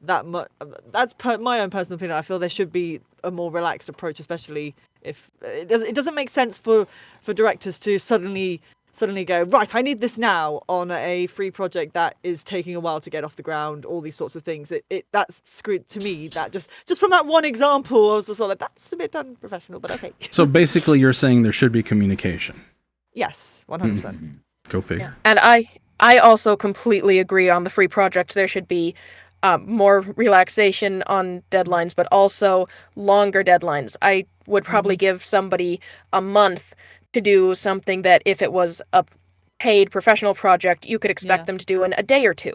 that much. That's my own personal opinion. I feel there should be a more relaxed approach, especially if it doesn't make sense for directors to suddenly go, right, I need this now on a free project that is taking a while to get off the ground, all these sorts of things. That's screwed to me. That just from that one example, I was just like, that's a bit unprofessional, but okay. So basically you're saying there should be communication. Yes, 100%. Go figure. Yeah. And I also completely agree on the free projects. There should be more relaxation on deadlines, but also longer deadlines. I would probably give somebody a month to do something that, if it was a paid professional project, you could expect them to do in a day or 2,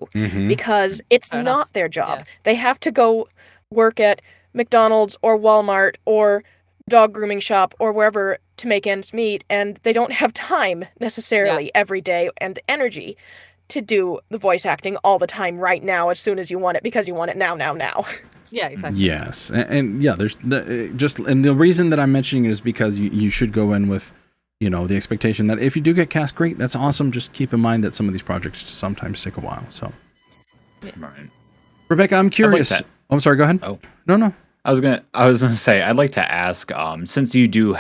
because it's not their job. They have to go work at McDonald's or Walmart or dog grooming shop or wherever to make ends meet, and they don't have time necessarily every day and energy to do the voice acting all the time right now, as soon as you want it, because you want it now. Yeah, exactly. Yes. And there's the reason that I'm mentioning it is because you should go in with, the expectation that if you do get cast, great, that's awesome. Just keep in mind that some of these projects sometimes take a while. So, Right. Rebekah, I'm curious. Like I'm sorry. Go ahead. Oh, no. I was gonna say, I'd like to ask, since you do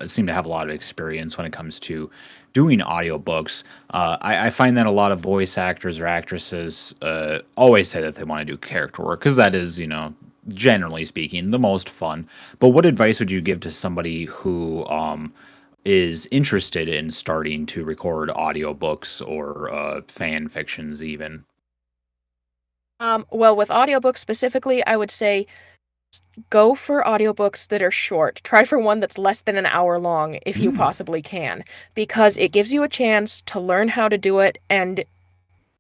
seem to have a lot of experience when it comes to doing audiobooks, I find that a lot of voice actors or actresses always say that they want to do character work, because that is, generally speaking, the most fun. But what advice would you give to somebody who is interested in starting to record audiobooks or fan fictions even? Well, with audiobooks specifically, I would say go for audiobooks that are short. Try for one that's less than an hour long if you possibly can, because it gives you a chance to learn how to do it, and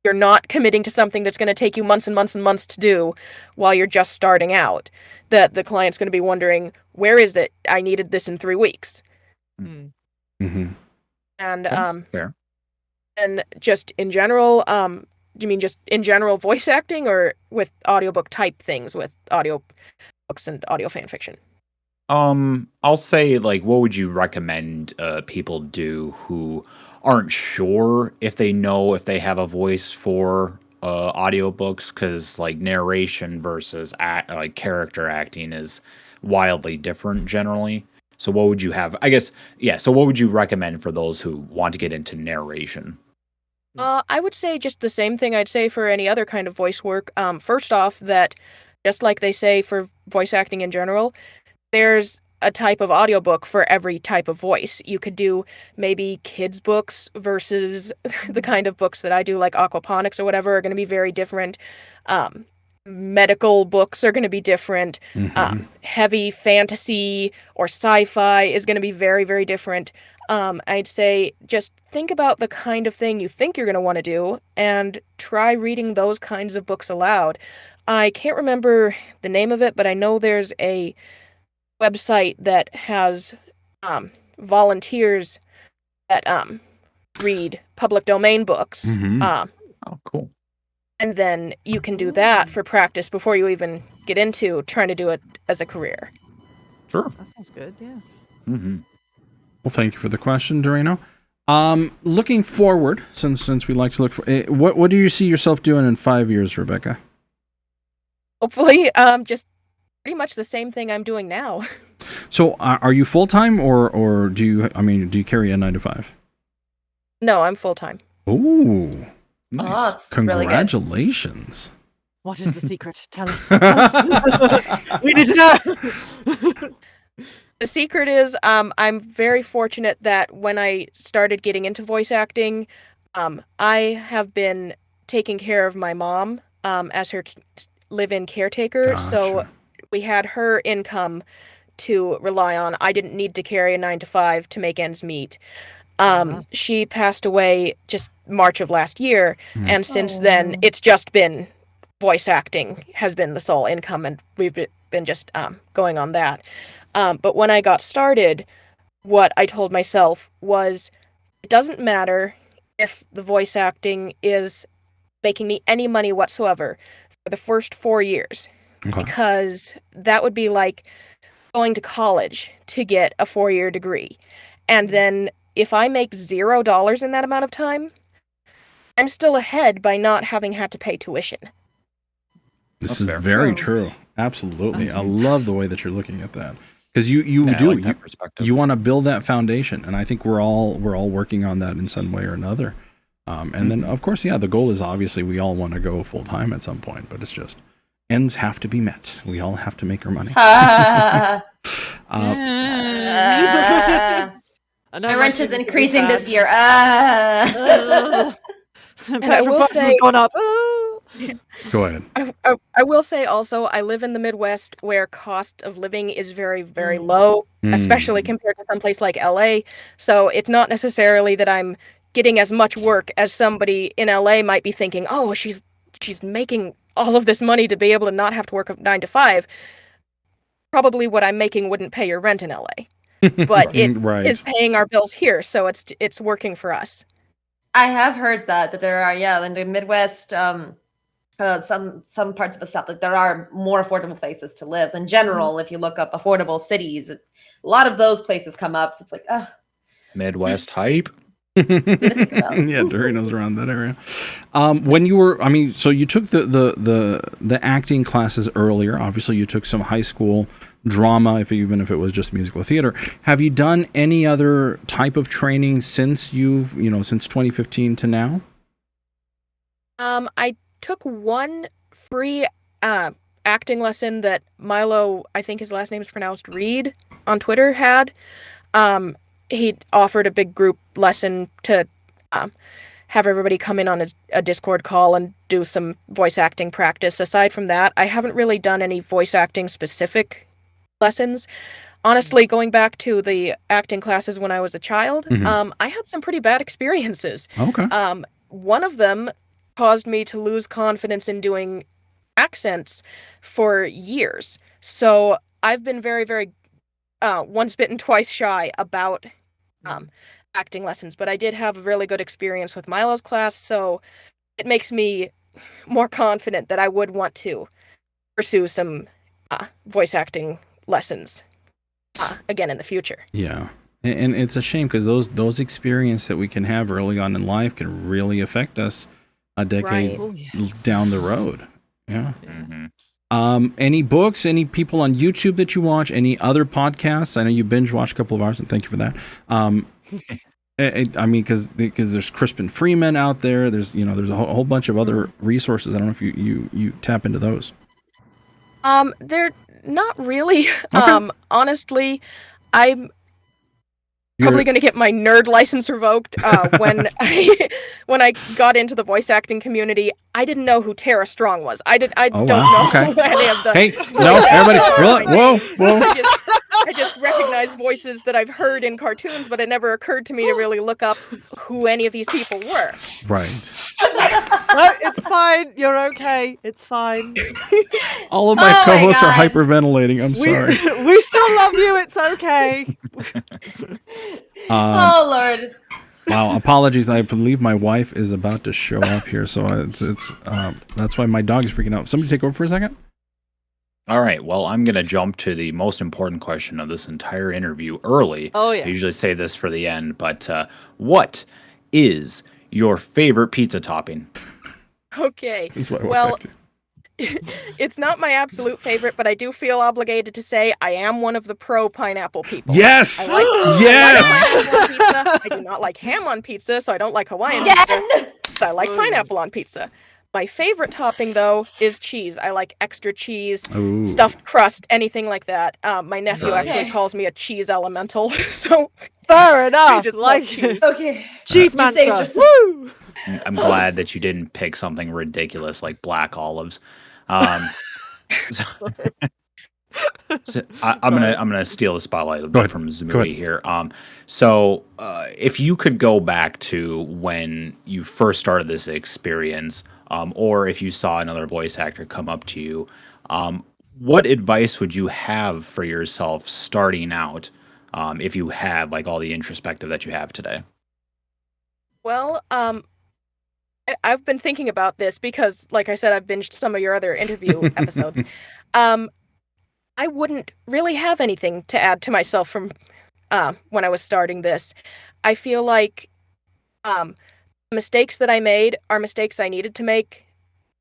you're not committing to something that's going to take you months and months and months to do while you're just starting out. That the client's going to be wondering, where is it? I needed this in 3 weeks. And fair. And just in general, do you mean just in general voice acting, or with audiobook type things, with audiobooks and audio fan fiction? I'll say, like, what would you recommend people do who aren't sure if they have a voice for audiobooks? Because like narration versus character acting is wildly different generally. So what would you have? I guess, yeah. So what would you recommend for those who want to get into narration? I would say just the same thing I'd say for any other kind of voice work. First off, that just like they say for voice acting in general, there's a type of audiobook for every type of voice. You could do maybe kids' books versus the kind of books that I do, like aquaponics or whatever, are going to be very different. Medical books are going to be different. Heavy fantasy or sci-fi is going to be very, very different. I'd say just think about the kind of thing you think you're going to want to do and try reading those kinds of books aloud. I can't remember the name of it, but I know there's a website that has volunteers that read public domain books. Oh, cool. And then you can do that for practice before you even get into trying to do it as a career. Sure. That sounds good, yeah. Well, thank you for the question, Eldurrino. Looking forward, since we like to look for, what do you see yourself doing in 5 years, Rebekah? Hopefully, just pretty much the same thing I'm doing now. So, are you full time, or do you carry a 9 to 5? No, I'm full time. Ooh, Nice. Oh, that's congratulations! What is the secret? Tell us. We need to know. The secret is, I'm very fortunate that when I started getting into voice acting, I have been taking care of my mom as her live-in caretaker. Gotcha. So we had her income to rely on. I didn't need to carry a 9 to 5 to make ends meet. She passed away just March of last year, and since then, it's just been voice acting has been the sole income, and we've been just going on that. But when I got started, what I told myself was, it doesn't matter if the voice acting is making me any money whatsoever for the first 4 years, because that would be like going to college to get a 4-year degree. And then if I make $0 in that amount of time, I'm still ahead by not having had to pay tuition. This is very true. Absolutely. I love the way that you're looking at that. Because you want to build that foundation, and I think we're all working on that in some way or another. And then, of course, the goal is obviously we all want to go full time at some point, but it's just ends have to be met. We all have to make our money. My rent is increasing this year. And I will say, gone up. Go ahead. I will say also, I live in the Midwest where cost of living is very, very low, especially compared to someplace like LA. So it's not necessarily that I'm getting as much work as somebody in LA might be thinking, oh, she's making all of this money to be able to not have to work a 9 to 5. Probably what I'm making wouldn't pay your rent in LA. But it is paying our bills here, so it's working for us. I have heard that there are, in the Midwest, some parts of the South, like there are more affordable places to live. In general, if you look up affordable cities, a lot of those places come up. So it's like, Midwest hype. Yeah, Eldurrino's around that area. When you were, so you took the acting classes earlier. Obviously, you took some high school drama, even if it was just musical theater. Have you done any other type of training since since 2015 to now? I took one free acting lesson that Milo, I think his last name is pronounced Reed, on Twitter had. He offered a big group lesson to have everybody come in on a Discord call and do some voice acting practice. Aside from that, I haven't really done any voice acting specific lessons. Honestly, going back to the acting classes when I was a child, I had some pretty bad experiences. Okay. One of them caused me to lose confidence in doing accents for years. So I've been very, very once bitten, twice shy about acting lessons, but I did have a really good experience with Milo's class, so it makes me more confident that I would want to pursue some voice acting lessons again in the future. Yeah, and it's a shame because those experiences that we can have early on in life can really affect us a decade down the road. Yeah. Mm-hmm. Any books, any people on YouTube that you watch, any other podcasts? I know you binge watch a couple of ours, and thank you for that. I mean, because there's Crispin Freeman out there. There's there's a whole bunch of other resources. I don't know if you tap into those. They're not really. Okay. Honestly, I'm probably going to get my nerd license revoked. When I got into the voice acting community, I didn't know who Tara Strong was. I don't know Okay. any of the. Hey, no, everybody, whoa. I just recognize voices that I've heard in cartoons, but it never occurred to me to really look up who any of these people were. Right. No, it's fine. You're okay. It's fine. All of my co-hosts are hyperventilating. I'm sorry. We still love you. It's okay. Oh Lord. Wow. Apologies. I believe my wife is about to show up here, so it's that's why my dog is freaking out. Somebody take over for a second. All right. Well, I'm going to jump to the most important question of this entire interview early. Oh, yes. I usually say this for the end, but what is your favorite pizza topping? Okay. That's what I Well, want to. it's not my absolute favorite, but I do feel obligated to say I am one of the pro pineapple people. Yes. I like Yes. pineapple on pizza. I do not like ham on pizza, so I don't like Hawaiian pizza. But I like pineapple on pizza. My favorite topping, though, is cheese. I like extra cheese, Ooh. stuffed crust, anything like that. My nephew Okay. actually calls me a cheese elemental, so Fair enough. I just love cheese. Okay. Cheese You man. saved yourself. Woo! I'm glad that you didn't pick something ridiculous like black olives. So I'm gonna steal the spotlight a Go bit ahead. from Go Zamoody ahead. here. So if you could go back to when you first started this experience, or if you saw another voice actor come up to you, what advice would you have for yourself starting out, if you had like all the introspective that you have today? Well, I've been thinking about this because, like I said, I've binged some of your other interview episodes. I wouldn't really have anything to add to myself from when I was starting this. I feel like mistakes that I made are mistakes I needed to make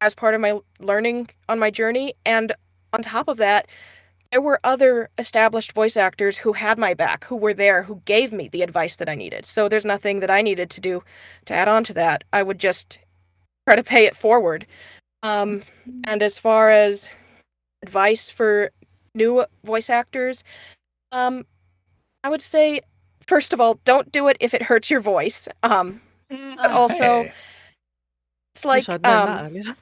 as part of my learning on my journey. And on top of that, there were other established voice actors who had my back, who were there, who gave me the advice that I needed. So there's nothing that I needed to do to add on to that. I would just try to pay it forward. And as far as advice for new voice actors, I would say, first of all, don't do it if it hurts your voice. But also, Hey. it's like Wish I'd known that earlier.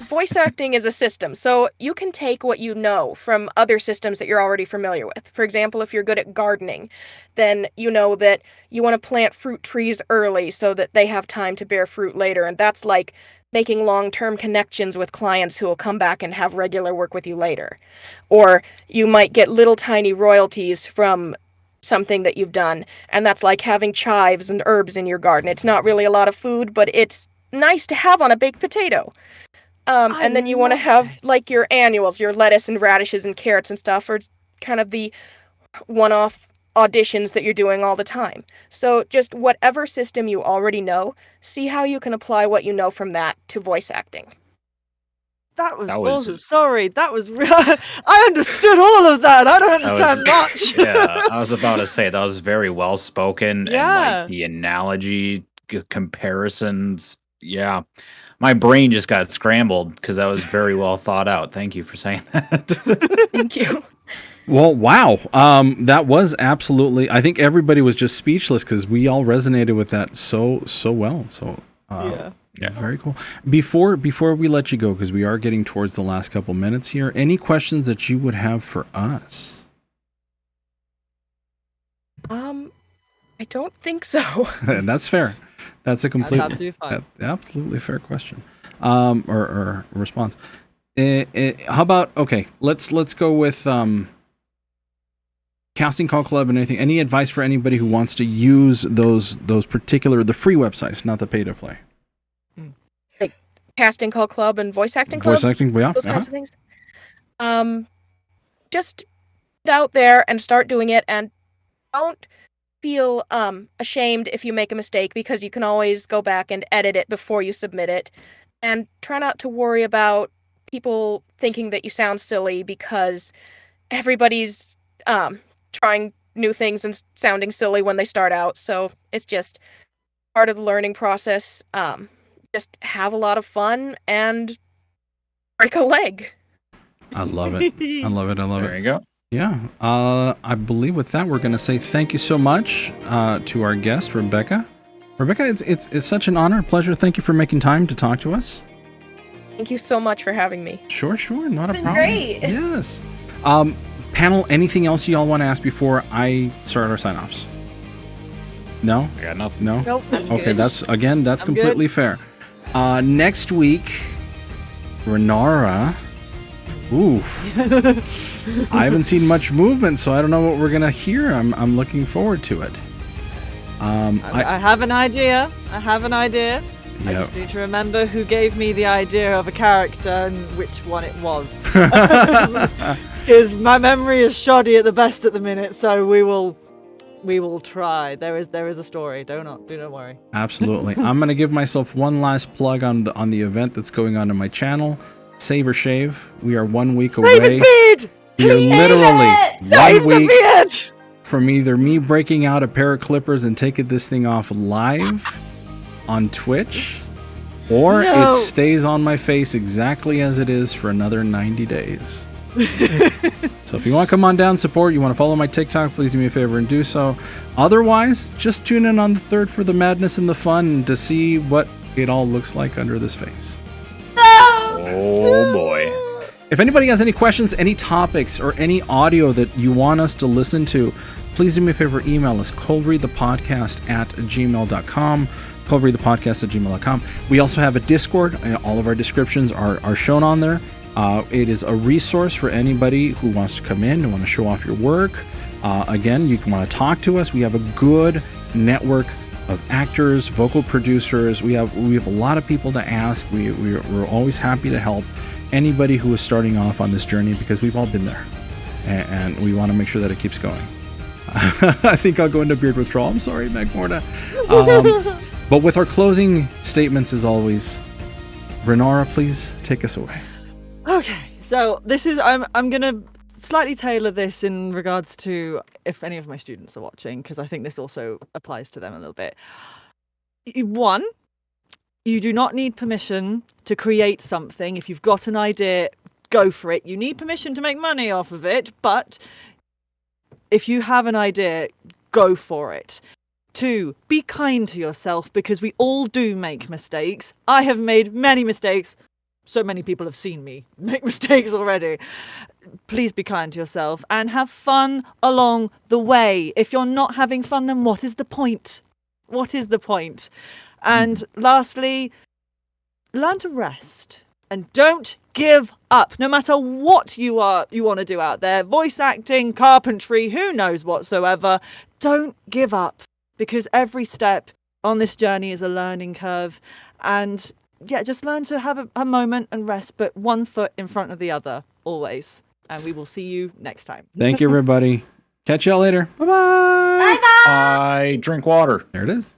voice acting is a system, so you can take what you know from other systems that you're already familiar with. For example, if you're good at gardening, then you know that you want to plant fruit trees early so that they have time to bear fruit later, and that's like making long-term connections with clients who will come back and have regular work with you later. Or you might get little tiny royalties from something that you've done, and that's like having chives and herbs in your garden. It's not really a lot of food, but it's nice to have on a baked potato. And then you want to have like your annuals, your lettuce and radishes and carrots and stuff, or it's kind of the one-off auditions that you're doing all the time. So just whatever system you already know, see how you can apply what you know from that to voice acting. That was That was- awesome. Sorry, that was. I understood all of that. I don't understand much. Yeah, I was about to say that was very well spoken, and Yeah. like the analogy comparisons. Yeah, my brain just got scrambled because that was very well thought out. Thank you for saying that. Thank you. Well, wow. That was absolutely. I think everybody was just speechless because we all resonated with that so well. So Yeah. Yeah. very cool. Before we let you go, because we are getting towards the last couple minutes here, any questions that you would have for us? I don't think so. And that's fair. That's a complete, That's absolutely fine. absolutely fair question, or response. How about let's go with Casting Call Club and anything. Any advice for anybody who wants to use those particular the free websites, not the pay to play? Casting Call Club and Voice Acting Club. Voice acting, yeah. Those kinds of things. Just get out there and start doing it, and don't feel ashamed if you make a mistake, because you can always go back and edit it before you submit it. And try not to worry about people thinking that you sound silly because everybody's trying new things and sounding silly when they start out. So it's just part of the learning process. Just have a lot of fun and break a leg. I love it. I love it. I love it. There you go. Yeah. I believe with that, we're going to say thank you so much to our guest, Rebekah. Rebekah, it's such an honor, pleasure. Thank you for making time to talk to us. Thank you so much for having me. Sure. Not It's a been problem. great. Yes. Panel, anything else y'all want to ask before I start our sign-offs? No? I got nothing. No? Nope. Okay, good. that's I'm completely fair. Next week, Renara. Oof. I haven't seen much movement, so I don't know what we're gonna hear. I'm looking forward to it. I have an idea. I Yeah. just need to remember who gave me the idea of a character and which one it was. Because my memory is shoddy at the best at the minute, so we will try. There is a story. Do not worry. Absolutely. I'm gonna give myself one last plug on the event that's going on in my channel. Save or Shave. We are 1 week Save away. his beard! We are literally Save 1 the week beard! from either me breaking out a pair of clippers and taking this thing off live on Twitch, or No. it stays on my face exactly as it is for another 90 days. So if you want to come on down, support, you want to follow my TikTok, please do me a favor and do so. Otherwise, just tune in on the 3rd for the madness and the fun to see what it all looks like under this face. Oh boy. If anybody has any questions, any topics, or any audio that you want us to listen to, please do me a favor, email us, coldreadthepodcast@gmail.com, coldreadthepodcast@gmail.com. We also have a Discord. All of our descriptions are shown on there. It is a resource for anybody who wants to come in, who want to show off your work. Again, you can want to talk to us. We have a good network of actors, vocal producers. We have a lot of people to ask. We're always happy to help anybody who is starting off on this journey, because we've all been there, and we want to make sure that it keeps going. I think I'll go into beard withdrawal. I'm sorry, Magmorna. But with our closing statements, as always, Renara, please take us away. Okay, so this is I'm gonna slightly tailor this in regards to if any of my students are watching, because I think this also applies to them a little bit. One, you do not need permission to create something. If you've got an idea, go for it. You need permission to make money off of it, but if you have an idea, go for it. 2, be kind to yourself, because we all do make mistakes. I have made many mistakes. So many people have seen me make mistakes already. Please be kind to yourself and have fun along the way. If you're not having fun, then what is the point? What is the point? And lastly, learn to rest and don't give up. No matter what you want to do out there, voice acting, carpentry, who knows whatsoever, don't give up, because every step on this journey is a learning curve. And yeah, just learn to have a moment and rest, but one foot in front of the other, always. And we will see you next time. Thank you, everybody. Catch y'all later. Bye-bye. I drink water. There it is.